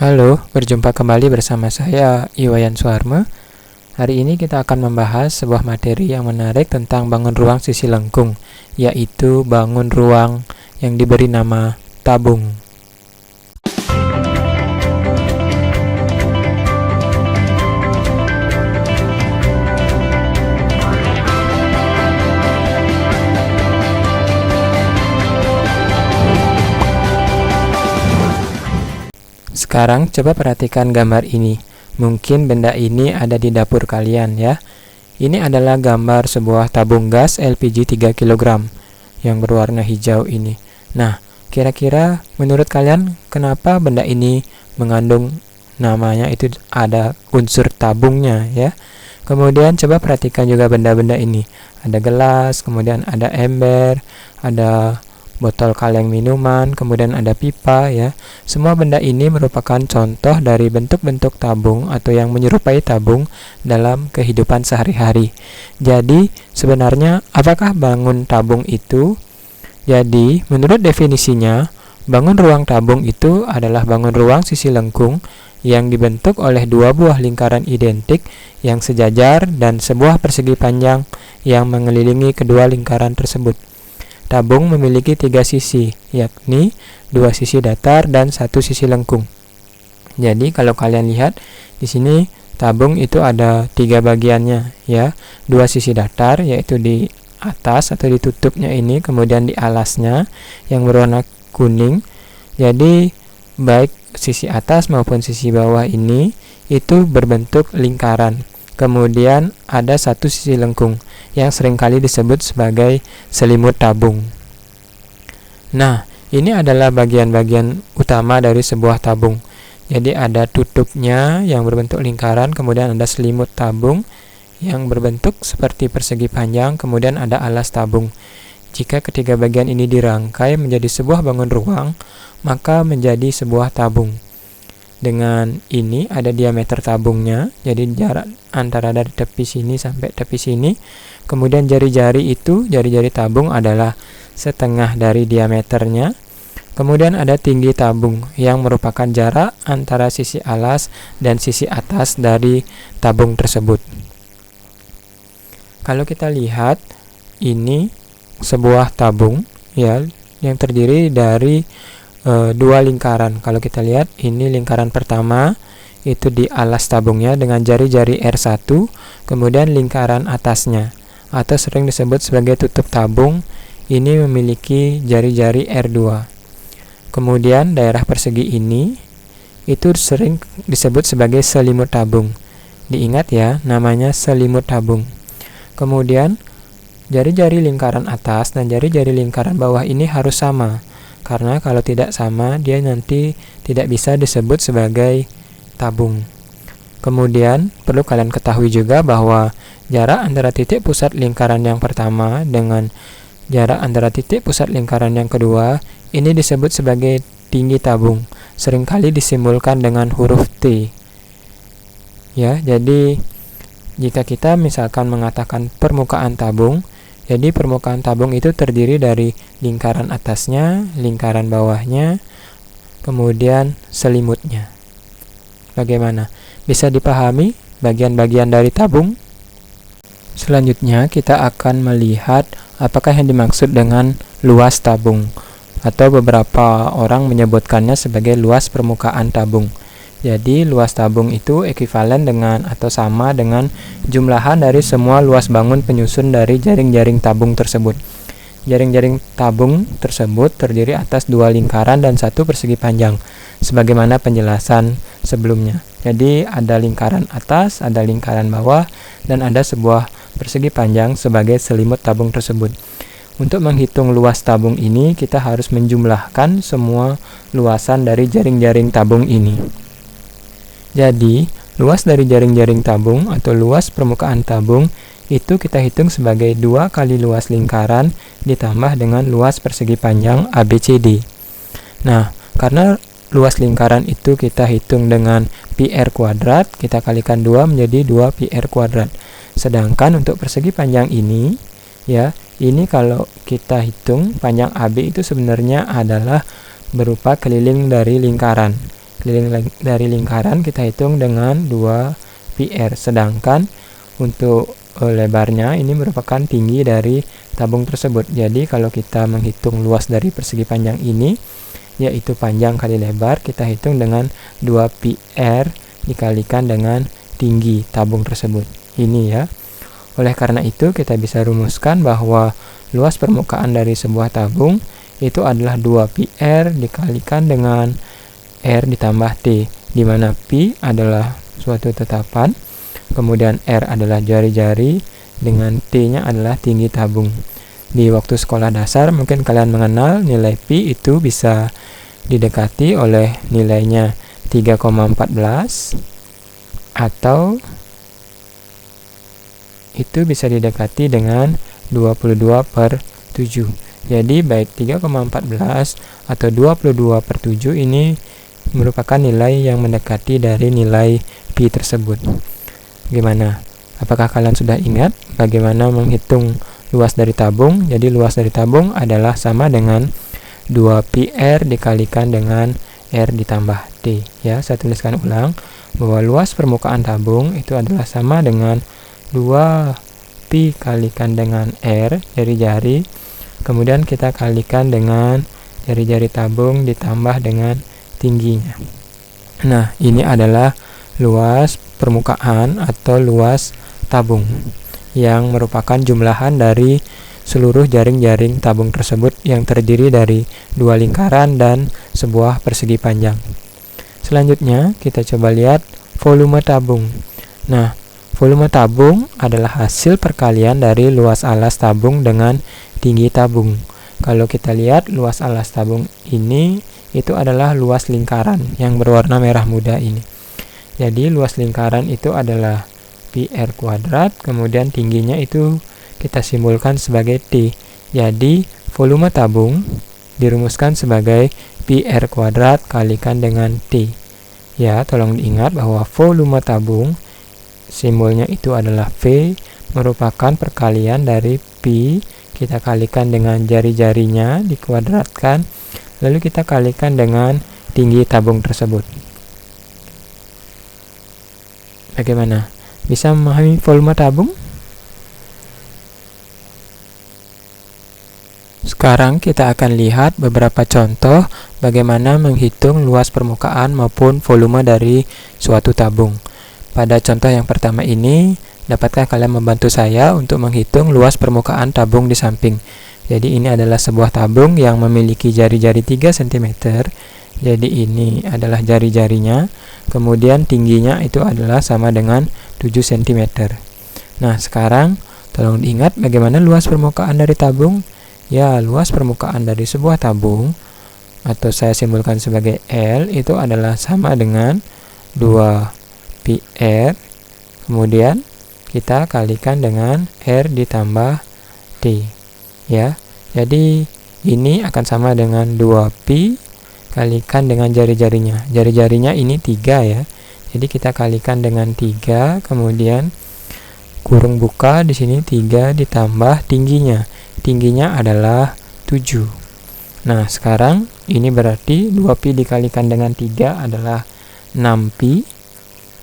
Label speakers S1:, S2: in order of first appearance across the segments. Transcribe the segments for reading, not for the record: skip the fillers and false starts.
S1: Halo, berjumpa kembali bersama saya Iwayan Suharma. Hari ini kita akan membahas sebuah materi yang menarik tentang bangun ruang sisi lengkung, yaitu bangun ruang yang diberi nama tabung. Sekarang coba perhatikan gambar ini. Mungkin benda ini ada di dapur kalian ya. Ini adalah gambar sebuah tabung gas LPG 3 kg yang berwarna hijau ini. Nah, kira-kira menurut kalian kenapa benda ini mengandung namanya itu ada unsur tabungnya ya? Kemudian coba perhatikan juga benda-benda ini. Ada gelas, kemudian ada ember, ada botol kaleng minuman, kemudian ada pipa ya. Semua benda ini merupakan contoh dari bentuk-bentuk tabung atau yang menyerupai tabung dalam kehidupan sehari-hari. Jadi, sebenarnya apakah bangun tabung itu? Jadi, menurut definisinya, bangun ruang tabung itu adalah bangun ruang sisi lengkung yang dibentuk oleh dua buah lingkaran identik yang sejajar dan sebuah persegi panjang yang mengelilingi kedua lingkaran tersebut. Tabung memiliki tiga sisi, yakni dua sisi datar dan satu sisi lengkung. Jadi kalau kalian lihat di sini tabung itu ada tiga bagiannya, ya, dua sisi datar yaitu di atas atau ditutupnya ini, kemudian di alasnya yang berwarna kuning. Jadi baik sisi atas maupun sisi bawah ini itu berbentuk lingkaran. Kemudian ada satu sisi lengkung yang seringkali disebut sebagai selimut tabung. Nah, ini adalah bagian-bagian utama dari sebuah tabung. Jadi ada tutupnya yang berbentuk lingkaran, kemudian ada selimut tabung yang berbentuk seperti persegi panjang, kemudian ada alas tabung. Jika ketiga bagian ini dirangkai menjadi sebuah bangun ruang, maka menjadi sebuah tabung. Dengan ini ada diameter tabungnya, jadi jarak antara dari tepi sini sampai tepi sini. Kemudian jari-jari tabung adalah setengah dari diameternya. Kemudian ada tinggi tabung yang merupakan jarak antara sisi alas dan sisi atas dari tabung tersebut. Kalau kita lihat ini sebuah tabung ya yang terdiri dari dua lingkaran. Kalau kita lihat ini lingkaran pertama itu di alas tabungnya dengan jari-jari R1, kemudian lingkaran atasnya atau sering disebut sebagai tutup tabung ini memiliki jari-jari R2. Kemudian daerah persegi ini itu sering disebut sebagai selimut tabung. Diingat ya, namanya selimut tabung. Kemudian jari-jari lingkaran atas dan jari-jari lingkaran bawah ini harus sama. Karena kalau tidak sama, dia nanti tidak bisa disebut sebagai tabung. Kemudian, perlu kalian ketahui juga bahwa jarak antara titik pusat lingkaran yang pertama dengan jarak antara titik pusat lingkaran yang kedua, ini disebut sebagai tinggi tabung. Seringkali disimbolkan dengan huruf T. Ya, jadi jika kita misalkan mengatakan permukaan tabung, jadi permukaan tabung itu terdiri dari lingkaran atasnya, lingkaran bawahnya, kemudian selimutnya. Bagaimana? Bisa dipahami bagian-bagian dari tabung? Selanjutnya kita akan melihat apakah yang dimaksud dengan luas tabung, atau beberapa orang menyebutkannya sebagai luas permukaan tabung. Jadi luas tabung itu ekuivalen dengan atau sama dengan jumlahan dari semua luas bangun penyusun dari jaring-jaring tabung tersebut. Jaring-jaring tabung tersebut terdiri atas dua lingkaran dan satu persegi panjang, sebagaimana penjelasan sebelumnya. Jadi ada lingkaran atas, ada lingkaran bawah, dan ada sebuah persegi panjang sebagai selimut tabung tersebut. Untuk menghitung luas tabung ini, kita harus menjumlahkan semua luasan dari jaring-jaring tabung ini. Jadi, luas dari jaring-jaring tabung atau luas permukaan tabung itu kita hitung sebagai 2 kali luas lingkaran ditambah dengan luas persegi panjang ABCD. Nah, karena luas lingkaran itu kita hitung dengan PR kuadrat, kita kalikan 2 menjadi 2 PR kuadrat. Sedangkan untuk persegi panjang ini, ya, ini kalau kita hitung panjang AB itu sebenarnya adalah berupa keliling dari lingkaran. keliling dari lingkaran kita hitung dengan 2 pi r, sedangkan untuk lebarnya ini merupakan tinggi dari tabung tersebut. Jadi kalau kita menghitung luas dari persegi panjang ini, yaitu panjang kali lebar, kita hitung dengan 2 pi r dikalikan dengan tinggi tabung tersebut. Ini ya. Oleh karena itu kita bisa rumuskan bahwa luas permukaan dari sebuah tabung itu adalah 2 pi r dikalikan dengan r ditambah t, di mana pi adalah suatu tetapan, kemudian r adalah jari-jari, dengan t-nya adalah tinggi tabung. Di waktu sekolah dasar mungkin kalian mengenal nilai pi itu bisa didekati oleh nilainya 3,14 atau itu bisa didekati dengan 22/7. Jadi baik 3,14 atau 22/7 ini merupakan nilai yang mendekati dari nilai pi tersebut. Gimana? Apakah kalian sudah ingat bagaimana menghitung luas dari tabung? Jadi luas dari tabung adalah sama dengan 2 pi r dikalikan dengan r ditambah t. Ya, saya tuliskan ulang bahwa luas permukaan tabung itu adalah sama dengan 2 pi kalikan dengan r, jari-jari, kemudian kita kalikan dengan jari-jari tabung ditambah dengan tingginya. Nah, ini adalah luas permukaan atau luas tabung yang merupakan jumlahan dari seluruh jaring-jaring tabung tersebut yang terdiri dari 2 lingkaran dan sebuah persegi panjang. Selanjutnya, kita coba lihat volume tabung. Nah, volume tabung adalah hasil perkalian dari luas alas tabung dengan tinggi tabung. Kalau kita lihat luas alas tabung ini itu adalah luas lingkaran yang berwarna merah muda ini. Jadi luas lingkaran itu adalah pi r kuadrat, kemudian tingginya itu kita simbolkan sebagai t. Jadi volume tabung dirumuskan sebagai pi r kuadrat kalikan dengan t. Ya, tolong diingat bahwa volume tabung simbolnya itu adalah V, merupakan perkalian dari pi, kita kalikan dengan jari-jarinya dikuadratkan, lalu kita kalikan dengan tinggi tabung tersebut. Bagaimana? Bisa memahami volume tabung? Sekarang kita akan lihat beberapa contoh bagaimana menghitung luas permukaan maupun volume dari suatu tabung. Pada contoh yang pertama ini, dapatkah kalian membantu saya untuk menghitung luas permukaan tabung di samping? Jadi ini adalah sebuah tabung yang memiliki jari-jari 3 cm. Jadi ini adalah jari-jarinya. Kemudian tingginya itu adalah sama dengan 7 cm. Nah, sekarang tolong diingat bagaimana luas permukaan dari tabung? Ya, luas permukaan dari sebuah tabung atau saya simbolkan sebagai L itu adalah sama dengan 2 pi r, kemudian kita kalikan dengan r ditambah t. Ya, jadi ini akan sama dengan 2 pi kalikan dengan jari-jarinya. Jari-jarinya ini 3 ya. Jadi kita kalikan dengan 3, kemudian kurung buka di sini 3 ditambah tingginya. Tingginya adalah 7. Nah, sekarang ini berarti 2 pi dikalikan dengan 3 adalah 6 pi.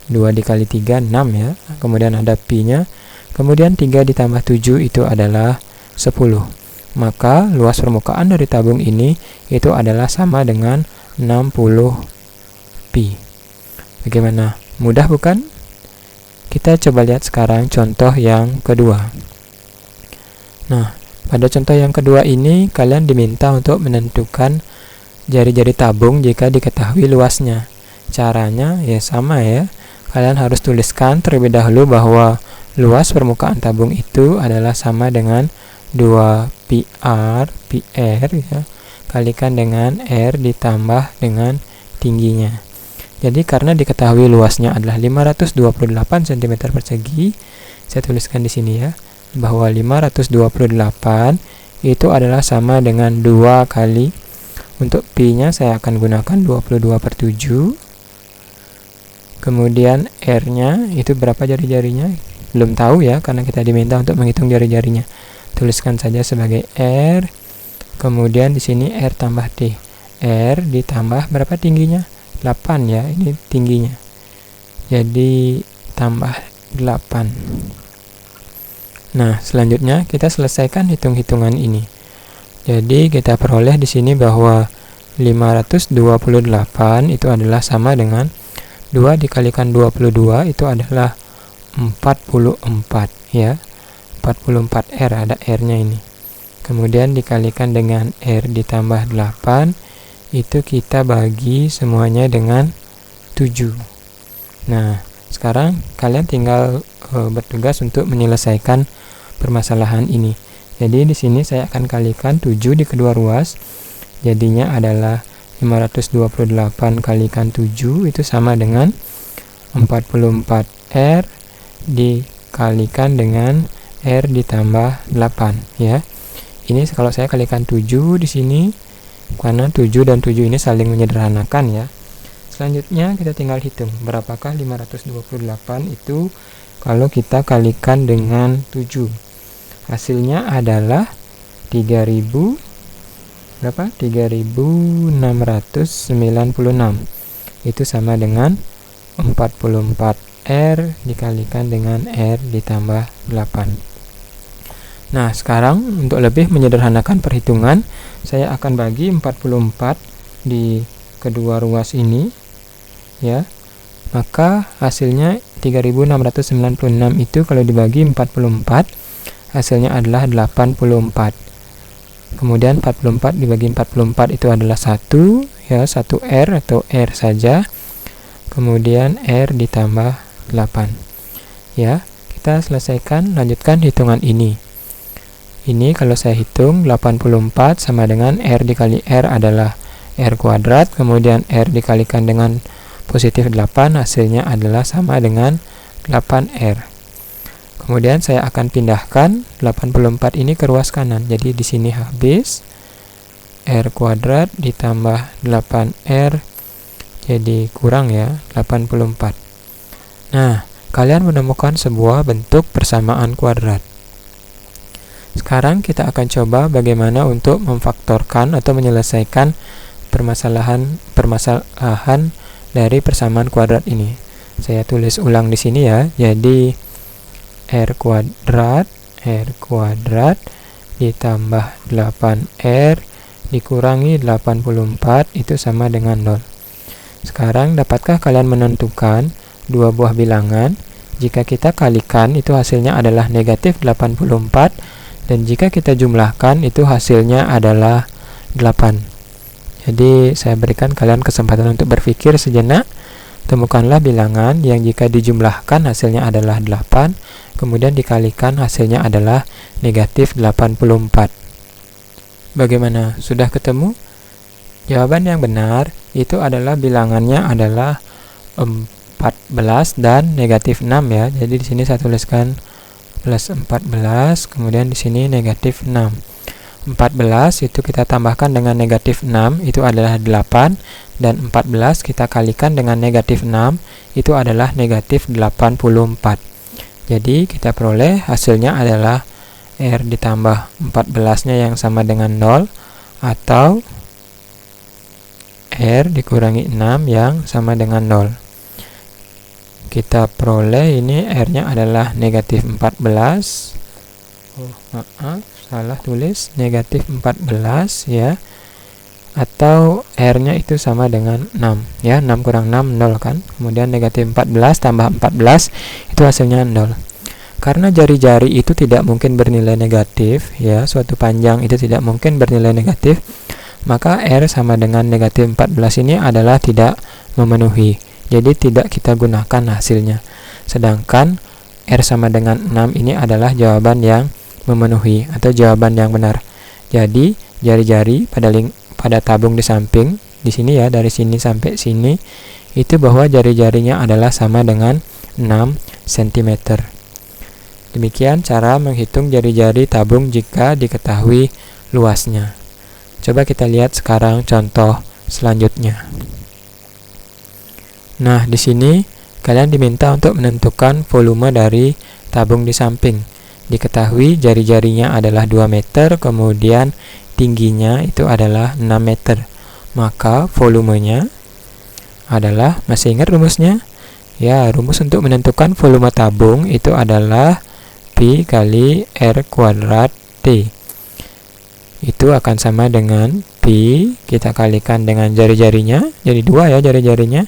S1: 2 dikali 3, 6 ya. Kemudian ada pi-nya. Kemudian 3 ditambah 7 itu adalah 10. Maka luas permukaan dari tabung ini itu adalah sama dengan 60 pi. Bagaimana? Mudah bukan? Kita coba lihat sekarang contoh yang kedua. Nah, pada contoh yang kedua ini kalian diminta untuk menentukan jari-jari tabung jika diketahui luasnya. Caranya ya sama ya. Kalian harus tuliskan terlebih dahulu bahwa luas permukaan tabung itu adalah sama dengan 2 pi r ya, kalikan dengan r ditambah dengan tingginya. Jadi karena diketahui luasnya adalah 528 cm persegi, saya tuliskan di sini ya, bahwa 528 itu adalah sama dengan 2 kali, untuk pi-nya saya akan gunakan 22/7. Kemudian R-nya itu berapa jari-jarinya? Belum tahu ya, karena kita diminta untuk menghitung jari-jarinya. Tuliskan saja sebagai R. Kemudian di sini R tambah T. R ditambah berapa tingginya? 8 ya, ini tingginya. Jadi tambah 8. Nah, selanjutnya kita selesaikan hitung-hitungan ini. Jadi kita peroleh di sini bahwa 528 itu adalah sama dengan 2 dikalikan 22 itu adalah 44 ya. 44 R, ada R-nya ini. Kemudian dikalikan dengan R ditambah 8, itu kita bagi semuanya dengan 7. Nah, sekarang kalian tinggal bertugas untuk menyelesaikan permasalahan ini. Jadi di sini saya akan kalikan 7 di kedua ruas. Jadinya adalah 528 kalikan 7 itu sama dengan 44 R dikalikan dengan R ditambah 8 ya. Ini kalau saya kalikan 7 di sini karena 7 dan 7 ini saling menyederhanakan ya. Selanjutnya kita tinggal hitung berapakah 528 itu kalau kita kalikan dengan 7. Hasilnya adalah 3696. Itu sama dengan 44 R dikalikan dengan R ditambah 8. Nah, sekarang untuk lebih menyederhanakan perhitungan, saya akan bagi 44 di kedua ruas ini ya. Maka hasilnya 3696 itu kalau dibagi 44 hasilnya adalah 84. Kemudian 44 dibagi 44 itu adalah 1 ya, 1 R atau R saja. Kemudian R ditambah 8. Ya, kita selesaikan, lanjutkan hitungan ini. Ini kalau saya hitung 84 sama dengan R dikali R adalah R kuadrat, kemudian R dikalikan dengan positif 8 hasilnya adalah sama dengan 8R. Kemudian saya akan pindahkan 84 ini ke ruas kanan. Jadi di sini habis R kuadrat ditambah 8R jadi kurang ya 84. Nah, kalian menemukan sebuah bentuk persamaan kuadrat. Sekarang kita akan coba bagaimana untuk memfaktorkan atau menyelesaikan permasalahan dari persamaan kuadrat ini. Saya tulis ulang di sini ya. Jadi R kuadrat ditambah 8R dikurangi 84 itu sama dengan 0. Sekarang dapatkah kalian menentukan dua buah bilangan? Jika kita kalikan itu hasilnya adalah negatif 84, dan jika kita jumlahkan itu hasilnya adalah 8. Jadi saya berikan kalian kesempatan untuk berpikir sejenak. Temukanlah bilangan yang jika dijumlahkan hasilnya adalah 8, kemudian dikalikan hasilnya adalah negatif 84. Bagaimana? Sudah ketemu? Jawaban yang benar itu adalah bilangannya adalah 14 dan negatif 6 ya. Jadi di sini saya tuliskan plus 14, kemudian di sini negatif 6. 14 itu kita tambahkan dengan negatif 6 itu adalah 8, dan 14 kita kalikan dengan negatif 6 itu adalah negatif 84. Jadi kita peroleh hasilnya adalah R ditambah 14 nya yang sama dengan 0 atau R dikurangi 6 yang sama dengan 0. Kita peroleh ini R nya adalah negatif 14. Maaf, salah tulis, negatif 14 ya, atau R nya itu sama dengan 6 ya. 6 kurang 6 0 kan, kemudian negatif 14 tambah 14 itu hasilnya 0. Karena jari-jari itu tidak mungkin bernilai negatif ya, suatu panjang itu tidak mungkin bernilai negatif, maka R sama dengan negatif 14 ini adalah tidak memenuhi, jadi tidak kita gunakan hasilnya. Sedangkan R sama dengan 6 ini adalah jawaban yang memenuhi atau jawaban yang benar. Jadi jari-jari pada tabung di samping di sini ya, dari sini sampai sini itu bahwa jari-jarinya adalah sama dengan 6 cm. Demikian cara menghitung jari-jari tabung jika diketahui luasnya. Coba kita lihat sekarang contoh selanjutnya. Nah, di sini kalian diminta untuk menentukan volume dari tabung di samping. Diketahui jari-jarinya adalah 2 meter, kemudian tingginya itu adalah 6 meter. Maka volumenya adalah, masih ingat rumusnya? Ya, rumus untuk menentukan volume tabung itu adalah Pi kali R kuadrat T. Itu akan sama dengan Pi, kita kalikan dengan jari-jarinya, jadi 2 ya jari-jarinya,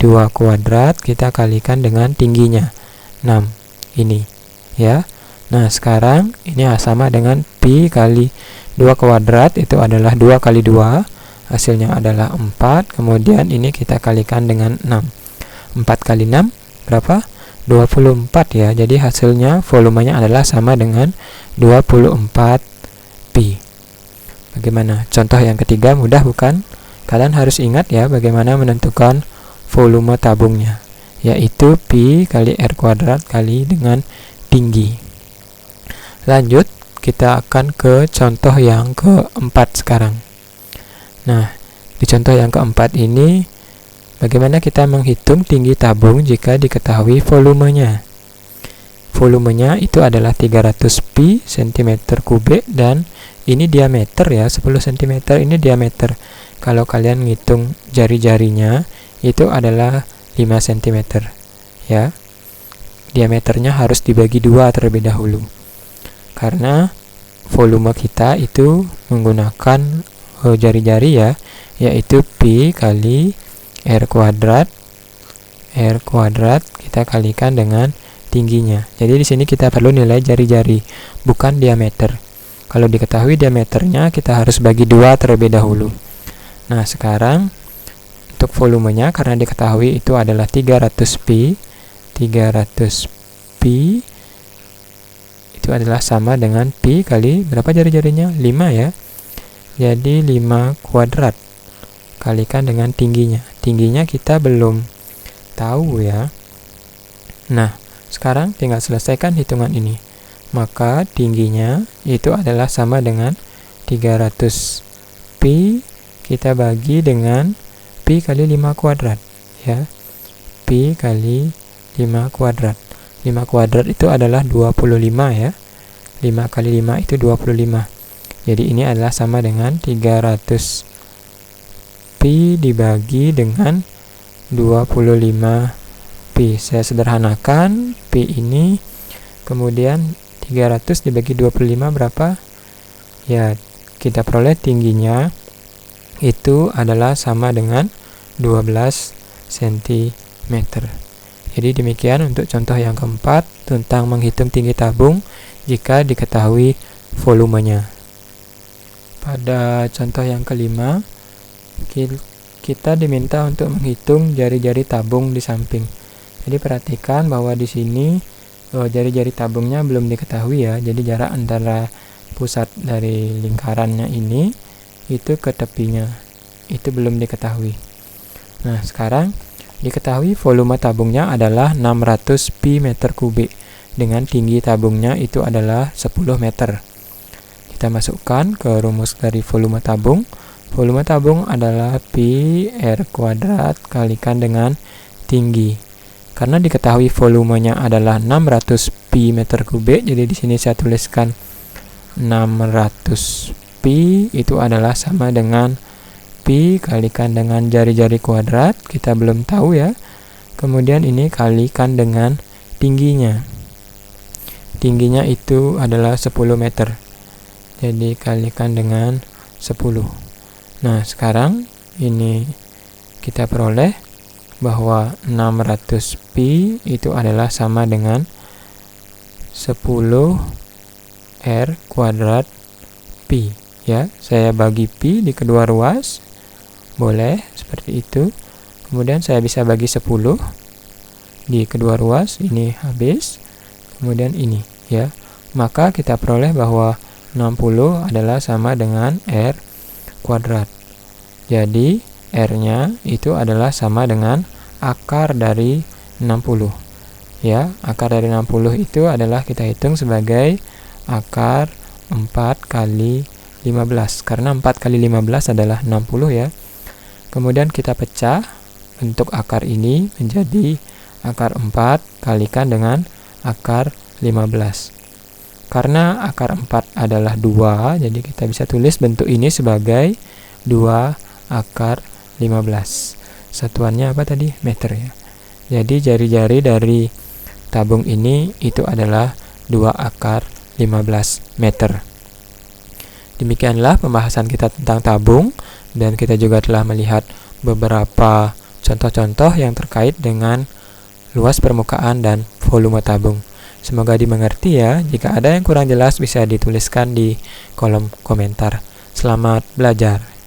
S1: 2 kuadrat kita kalikan dengan tingginya 6 ini ya. Nah sekarang ini sama dengan Pi kali 2 kuadrat, itu adalah 2 kali 2, hasilnya adalah 4. Kemudian ini kita kalikan dengan 6, 4 kali 6 berapa? 24 ya. Jadi hasilnya volumenya adalah sama dengan 24 Pi. Bagaimana? Contoh yang ketiga mudah bukan? Kalian harus ingat ya bagaimana menentukan volume tabungnya, yaitu Pi kali R kuadrat kali dengan tinggi. Lanjut, kita akan ke contoh yang keempat sekarang. Nah, di contoh yang keempat ini, bagaimana kita menghitung tinggi tabung jika diketahui volumenya? Volumenya itu adalah 300 Pi cm kubik, dan ini diameter ya, 10 cm ini diameter. Kalau kalian ngitung jari-jarinya, itu adalah 5 cm ya. Diameternya harus dibagi 2 terlebih dahulu, karena volume kita itu menggunakan jari-jari ya, yaitu Pi kali R kuadrat kita kalikan dengan tingginya. Jadi di sini kita perlu nilai jari-jari, bukan diameter. Kalau diketahui diameternya, kita harus bagi 2 terlebih dahulu. Nah sekarang untuk volumenya, karena diketahui itu adalah 300 Pi itu adalah sama dengan Pi kali berapa jari-jarinya? 5 ya. Jadi 5 kuadrat kalikan dengan tingginya. Tingginya kita belum tahu ya. Nah sekarang tinggal selesaikan hitungan ini. Maka tingginya itu adalah sama dengan 300 Pi kita bagi dengan Pi kali 5 kuadrat ya. Pi kali 5 kuadrat. 5 kuadrat itu adalah 25 ya. 5 kali 5 itu 25. Jadi ini adalah sama dengan 300 Pi dibagi dengan 25 Pi. Saya sederhanakan Pi ini, kemudian 300 dibagi 25 berapa? Ya, kita peroleh tingginya itu adalah sama dengan 12 cm. Jadi demikian untuk contoh yang keempat tentang menghitung tinggi tabung jika diketahui volumenya. Pada contoh yang kelima, kita diminta untuk menghitung jari-jari tabung di samping. Jadi perhatikan bahwa di sini jari-jari tabungnya belum diketahui ya. Jadi jarak antara pusat dari lingkarannya ini itu ke tepinya itu belum diketahui. Nah sekarang diketahui volume tabungnya adalah 600 Pi meter kubik dengan tinggi tabungnya itu adalah 10 meter. Kita masukkan ke rumus dari volume tabung. Volume tabung adalah Pi R kuadrat kalikan dengan tinggi. Karena diketahui volumenya adalah 600 Pi meter kubik, jadi di sini saya tuliskan 600 Pi itu adalah sama dengan Pi kalikan dengan jari-jari kuadrat, kita belum tahu ya. Kemudian ini kalikan dengan tingginya. Tingginya itu adalah 10 meter. Jadi kalikan dengan 10. Nah, sekarang ini kita peroleh bahwa 600 Pi itu adalah sama dengan 10 R kuadrat Pi ya. Saya bagi Pi di kedua ruas, boleh seperti itu. Kemudian saya bisa bagi 10 di kedua ruas, ini habis. Kemudian ini ya. Maka kita peroleh bahwa 60 adalah sama dengan R kuadrat. Jadi R-nya itu adalah sama dengan akar dari 60. Ya, akar dari 60 itu adalah kita hitung sebagai akar 4 kali 15. Karena 4 kali 15 adalah 60 ya. Kemudian kita pecah bentuk akar ini menjadi akar 4 kalikan dengan akar 15. Karena akar 4 adalah 2, jadi kita bisa tulis bentuk ini sebagai 2 akar 15. Satuannya apa tadi? Meter ya. Jadi jari-jari dari tabung ini itu adalah 2 akar 15 meter. Demikianlah pembahasan kita tentang tabung, dan kita juga telah melihat beberapa contoh-contoh yang terkait dengan luas permukaan dan volume tabung. Semoga dimengerti ya. Jika ada yang kurang jelas bisa dituliskan di kolom komentar. Selamat belajar.